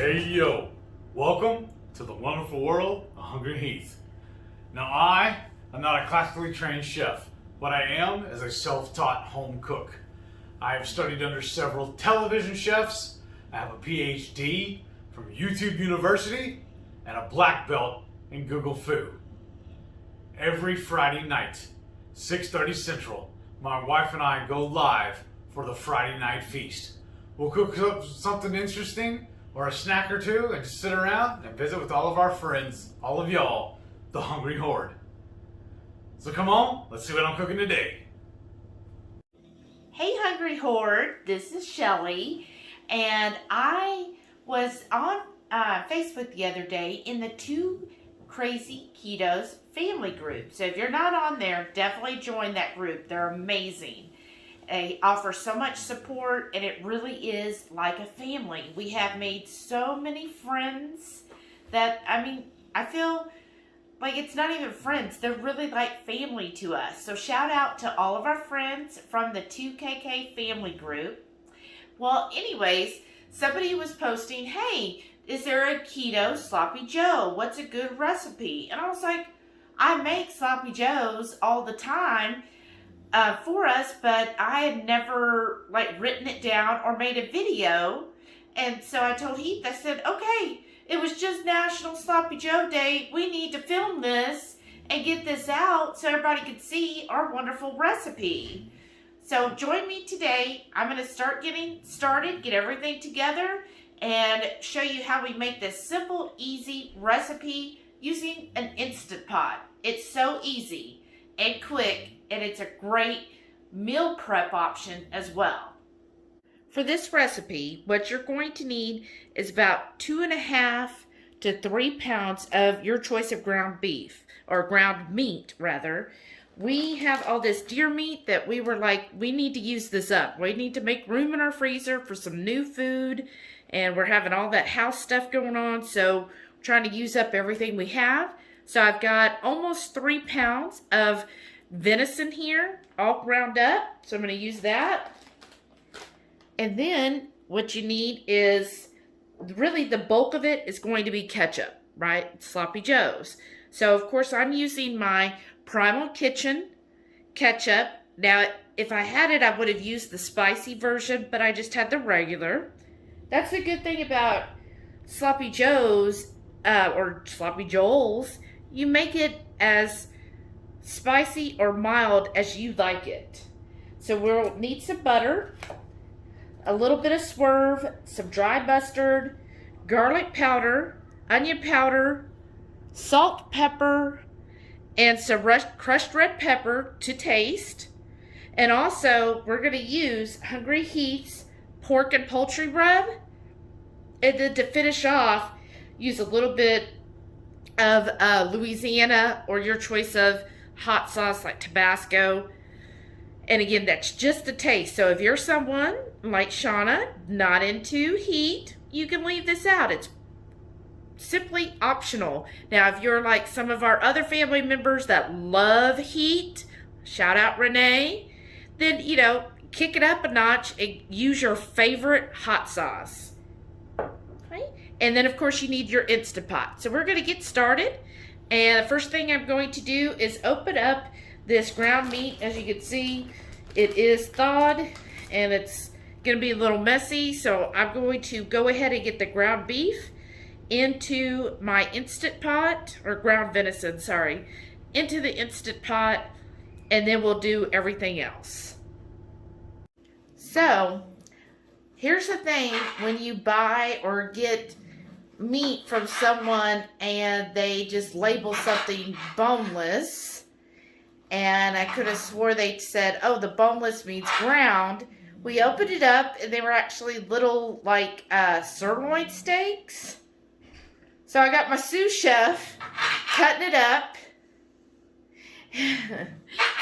Hey yo, welcome to the wonderful world of Hungry Heath. Now I am not a classically trained chef. What I am is a self-taught home cook. I have studied under several television chefs. I have a PhD from YouTube University and a black belt in Google Food. Every Friday night, 6:30 Central, my wife and I go live for the Friday night feast. We'll cook up something interesting or a snack or two and just sit around and visit with all of our friends, all of y'all, the Hungry Horde. So come on, let's see what I'm cooking today. Hey Hungry Horde, this is Shelly, and I was on Facebook the other day in the Two Crazy Ketos family group. So if you're not on there, definitely join that group. They're amazing. They offer so much support, and it really is like a family. We have made so many friends that, I feel like it's not even friends. They're really like family to us. So shout out to all of our friends from the 2KK family group. Well, anyways, somebody was posting, hey, is there a keto sloppy joe? What's a good recipe? And I was like, I make sloppy joes all the time for us, but I had never written it down or made a video. And so I told Heath, I said, okay, it was just National Sloppy Joe Day. We need to film this and get this out so everybody could see our wonderful recipe. So join me today. I'm going to start getting started, get everything together, and show you how we make this simple, easy recipe using an Instant Pot. It's so easy and quick, and it's a great meal prep option as well. For this recipe, what you're going to need is about 2.5 to 3 pounds of your choice of ground beef, or ground meat rather. We have all this deer meat that we were like, we need to use this up. We need to make room in our freezer for some new food, and we're having all that house stuff going on, so we're trying to use up everything we have. So I've got almost 3 pounds of venison here, all ground up. So I'm going to use that. And then what you need is, really the bulk of it is going to be ketchup, right? Sloppy Joes. So of course I'm using my Primal Kitchen ketchup. Now if I had it, I would have used the spicy version, but I just had the regular. That's the good thing about Sloppy Joes, or Sloppy Joels. You make it as spicy or mild as you like it. So we'll need some butter, a little bit of swerve, some dry mustard, garlic powder, onion powder, salt, pepper, and some crushed red pepper to taste. And also, we're going to use Hungry Heath's pork and poultry rub. And then to finish off, use a little bit of Louisiana or your choice of hot sauce like Tabasco. And again, that's just a taste. So if you're someone like Shauna, not into heat, you can leave this out. It's simply optional. Now, if you're like some of our other family members that love heat, shout out Renee, then, kick it up a notch and use your favorite hot sauce. Okay? And then, of course, you need your Instant Pot. So we're going to get started. And the first thing I'm going to do is open up this ground meat. As you can see, it is thawed and it's going to be a little messy. So I'm going to go ahead and get the ground beef into my Instant Pot, or ground venison, sorry, into the Instant Pot, and then we'll do everything else. So here's the thing, when you buy or get meat from someone and they just label something boneless, and I could have swore they said, oh, the boneless means ground. We opened it up and they were actually little sirloin steaks. So I got my sous chef cutting it up.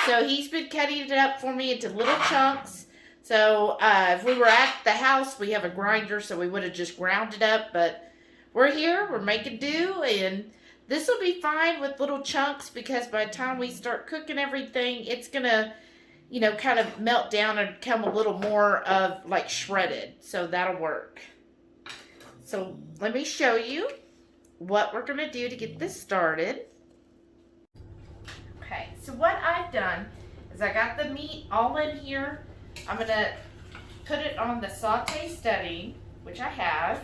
So he's been cutting it up for me into little chunks. So if we were at the house, we have a grinder, so we would have just ground it up, but we're here, we're making do, and this will be fine with little chunks because by the time we start cooking everything, it's going to, kind of melt down and become a little more of shredded. So that'll work. So let me show you what we're going to do to get this started. Okay, so what I've done is I got the meat all in here. I'm going to put it on the saute setting, which I have.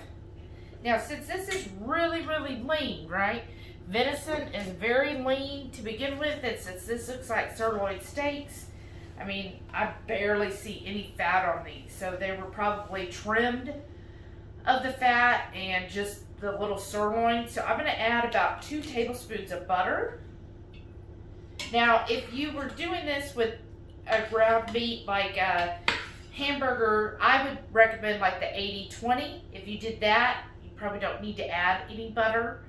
Now, since this is really, really lean, right? Venison is very lean to begin with, and since this looks like sirloin steaks, I mean, I barely see any fat on these. So they were probably trimmed of the fat and just the little sirloin. So I'm going to add about 2 tablespoons of butter. Now, if you were doing this with a ground meat like a hamburger, I would recommend like the 80-20. If you did that, you probably don't need to add any butter.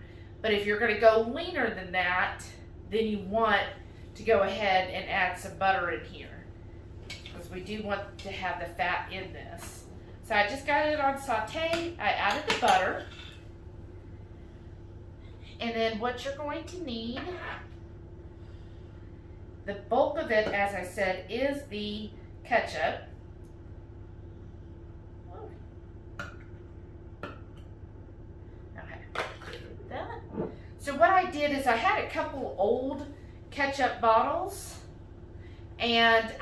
But if you're going to go leaner than that, then you want to go ahead and add some butter in here, because we do want to have the fat in this. So I just got it on saute. I added the butter. And then what you're going to need, the bulk of it, as I said, is the ketchup. Okay. That. So what I did is I had a couple old ketchup bottles, and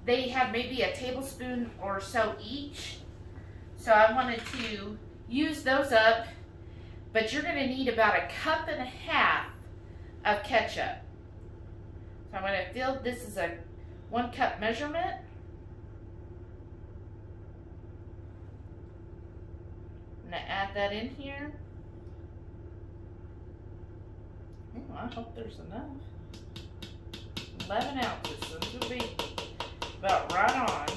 they had maybe a tablespoon or so each. So I wanted to use those up, but you're going to need about 1.5 cups of ketchup. So I'm going to fill, this is a 1 cup measurement. I'm going to add that in here. Oh, I hope there's enough. 11 ounces, so this will be about right on.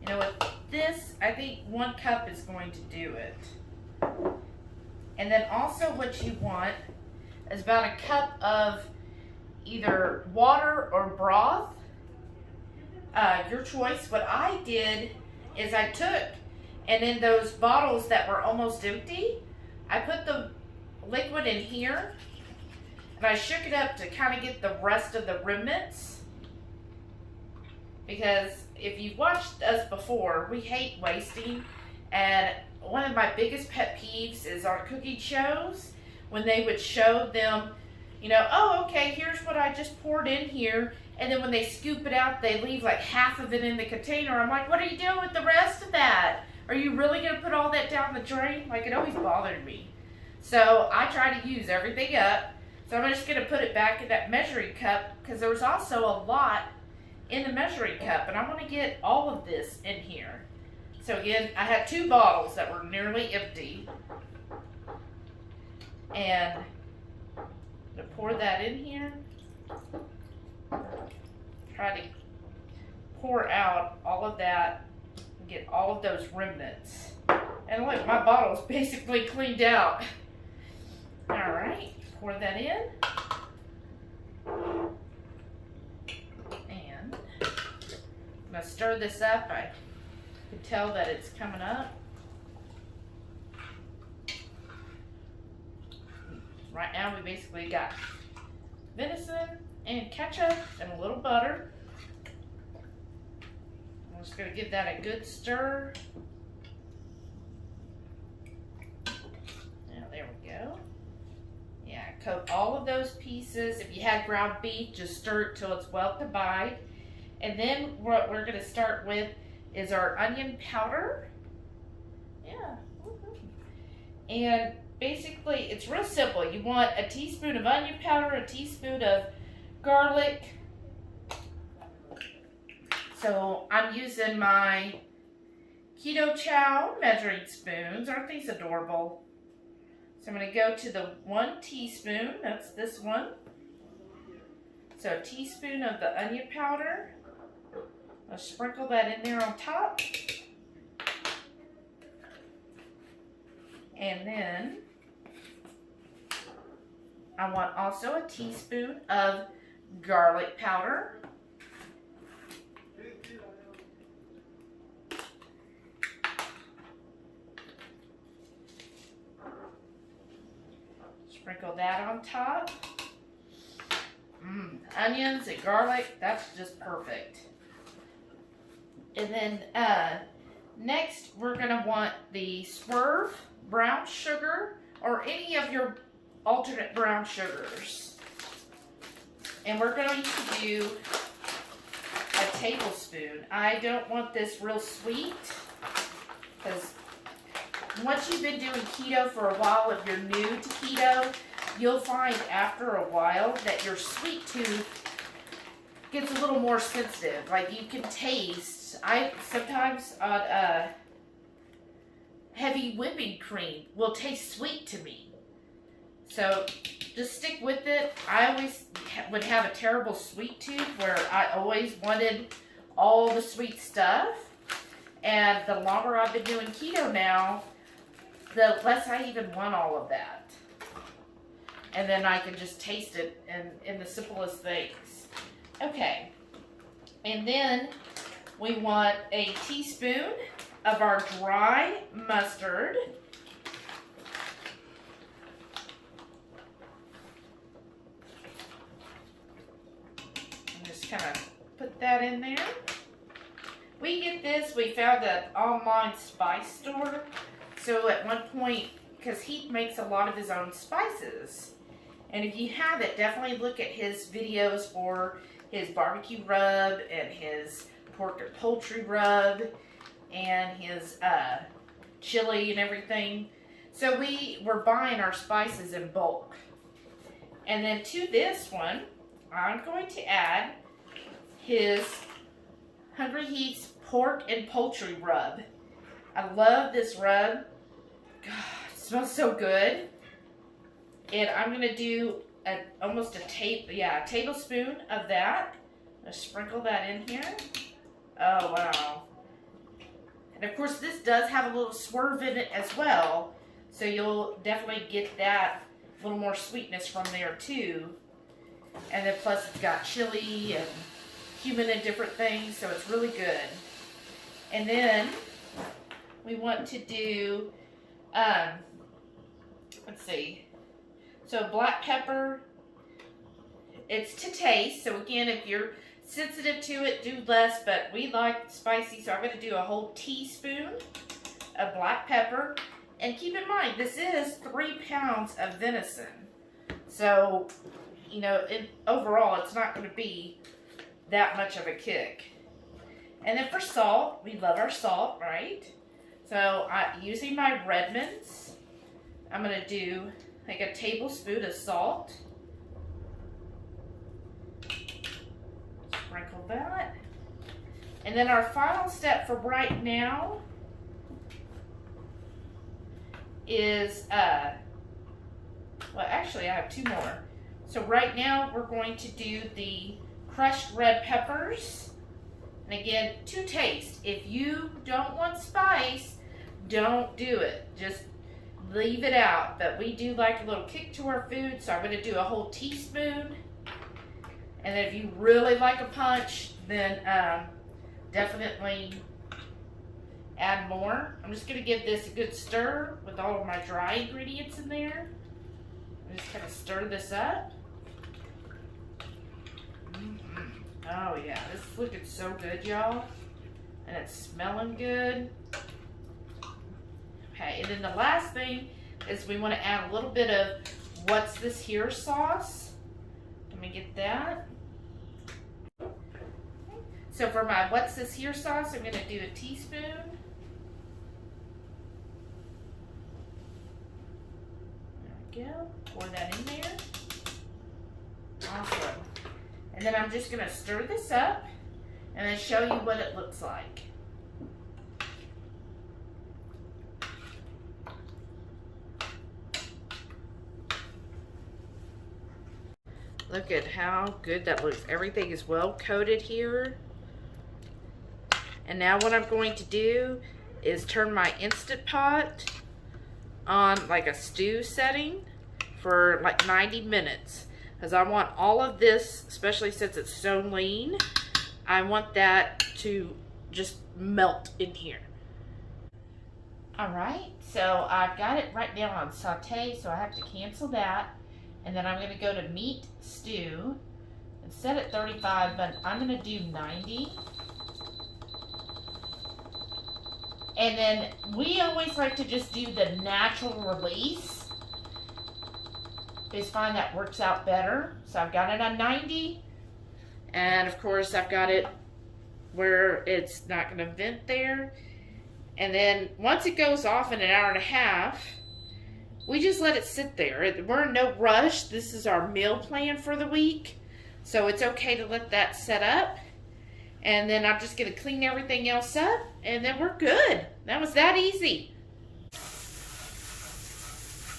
You know, with this, I think 1 cup is going to do it. And then also what you want is about 1 cup of either water or broth. Your choice. What I did is I took, and in those bottles that were almost empty, I put the liquid in here, and I shook it up to kind of get the rest of the remnants. Because if you've watched us before, we hate wasting, and one of my biggest pet peeves is on cooking shows when they would show them, you know, oh, okay, here's what I just poured in here, and then when they scoop it out, they leave like half of it in the container. I'm like, what are you doing with the rest of that? Are you really going to put all that down the drain? Like, it always bothered me. So I try to use everything up. So I'm just going to put it back in that measuring cup, because there was also a lot in the measuring cup, and I want to get all of this in here. So again, I had 2 bottles that were nearly empty, and I'm going to pour that in here. Try to pour out all of that and get all of those remnants. And look, my bottle's basically cleaned out. All right, pour that in. And I'm going to stir this up. I can tell that it's coming up. Right now we basically got venison and ketchup and a little butter. I'm just going to give that a good stir. Now there we go. Yeah, coat all of those pieces. If you had ground beef, just stir it till it's well combined. And then what we're going to start with is our onion powder. Yeah. And basically, it's real simple. You want a teaspoon of onion powder, a teaspoon of garlic. So I'm using my Keto Chow measuring spoons. Aren't these adorable? So I'm going to go to the 1 teaspoon. That's this one. So a teaspoon of the onion powder. I'll sprinkle that in there on top. And then I want also a teaspoon of garlic powder. Sprinkle that on top. Onions and garlic, that's just perfect. And then next we're going to want the Swerve brown sugar or any of your alternate brown sugars. And we're going to do a tablespoon. I don't want this real sweet because once you've been doing keto for a while, if you're new to keto, you'll find after a while that your sweet tooth gets a little more sensitive. Like you can taste, I sometimes on heavy whipping cream will taste sweet to me. So just stick with it. I always would have a terrible sweet tooth where I always wanted all the sweet stuff. And the longer I've been doing keto now, the less I even want all of that. And then I can just taste it in the simplest things. Okay. And then we want a teaspoon of our dry mustard. Just kind of put that in there. We get this, we found an online spice store. So at one point, because he makes a lot of his own spices. And if you have it, definitely look at his videos for his barbecue rub and his pork and poultry rub and his chili and everything. So we were buying our spices in bulk. And then to this one, I'm going to add his Hungry Heat's pork and poultry rub. I love this rub. God, it smells so good. And I'm going to do almost a tablespoon of that. I'm going to sprinkle that in here. Oh, wow. And of course, this does have a little swerve in it as well. So you'll definitely get that little more sweetness from there too. And then plus it's got chili and cumin and different things, so it's really good. And then we want to do, let's see, so black pepper, it's to taste. So again, if you're sensitive to it, do less, but we like spicy, so I'm going to do a whole teaspoon of black pepper. And keep in mind, this is 3 pounds of venison. So, you know, overall, it's not going to be that much of a kick. And then for salt, we love our salt, right? So, using my Redmonds, I'm going to do like a tablespoon of salt. Sprinkle that. And then our final step for right now is, well, actually I have 2 more. So right now we're going to do the crushed red peppers. And again, to taste. If you don't want spice, don't do it. Just leave it out. But we do like a little kick to our food, so I'm going to do a whole teaspoon. And then if you really like a punch, then definitely add more. I'm just going to give this a good stir with all of my dry ingredients in there. I'm just kind of stir this up. Oh yeah, this is looking so good, y'all. And it's smelling good. Okay, and then the last thing is we want to add a little bit of what's this here sauce. Let me get that. So for my what's this here sauce, I'm going to do a teaspoon. There we go. Pour that in there. Awesome. And then I'm just going to stir this up and then show you what it looks like. Look at how good that looks. Everything is well coated here. And now what I'm going to do is turn my Instant Pot on like a stew setting for like 90 minutes. Because I want all of this, especially since it's so lean, I want that to just melt in here. Alright, so I've got it right now on saute, so I have to cancel that. And then I'm going to go to meat stew. It's set at 35, but I'm going to do 90. And then we always like to just do the natural release. Just find that works out better. So I've got it on 90. And of course I've got it where it's not going to vent there. And then once it goes off in an hour and a half, we just let it sit there. We're in no rush. This is our meal plan for the week. So it's okay to let that set up. And then I'm just going to clean everything else up. And then we're good. That was that easy.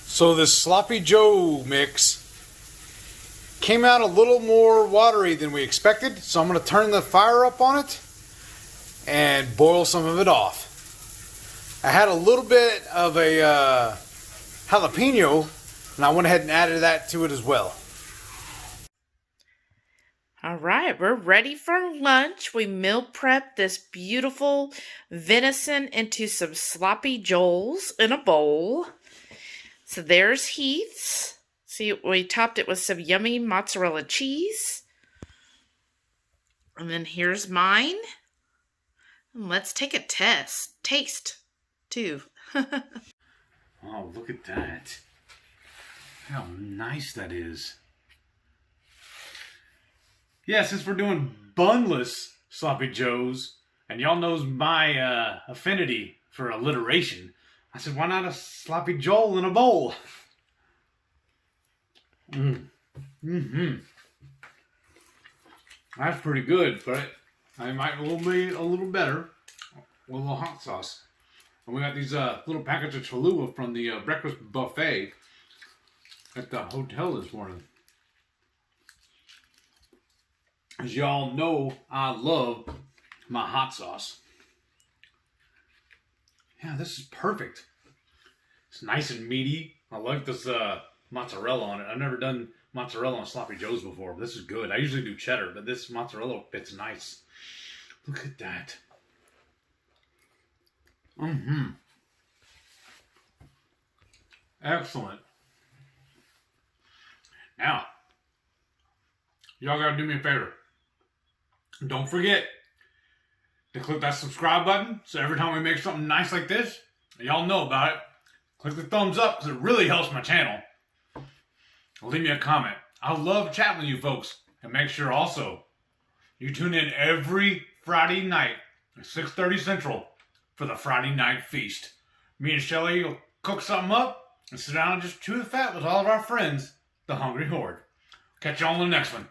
So this Sloppy Joe mix came out a little more watery than we expected. So I'm going to turn the fire up on it and boil some of it off. I had a little bit of a jalapeno, and I went ahead and added that to it as well. All right, we're ready for lunch. We meal prepped this beautiful venison into some sloppy joels in a bowl. So there's Heath's. See, we topped it with some yummy mozzarella cheese. And then here's mine. And let's take a taste, too. Oh, look at that. How nice that is. Yeah, since we're doing bunless Sloppy Joes, and y'all knows my affinity for alliteration, I said, why not a Sloppy Joel in a bowl? That's pretty good, but I might be a little better with a little hot sauce. And we got these little packets of Cholula from the breakfast buffet at the hotel this morning. As y'all know, I love my hot sauce. Yeah, this is perfect. It's nice and meaty. I like this mozzarella on it. I've never done mozzarella on Sloppy Joes before. This is good. I usually do cheddar, but this mozzarella fits nice. Look at that. Excellent. Now, y'all gotta do me a favor. Don't forget to click that subscribe button so every time we make something nice like this, y'all know about it. Click the thumbs up because it really helps my channel. Leave me a comment. I love chatting with you folks. And make sure also you tune in every Friday night at 6:30 Central for the Friday night feast. Me and Shelly will cook something up and sit down and just chew the fat with all of our friends, the Hungry Horde. Catch y'all on the next one.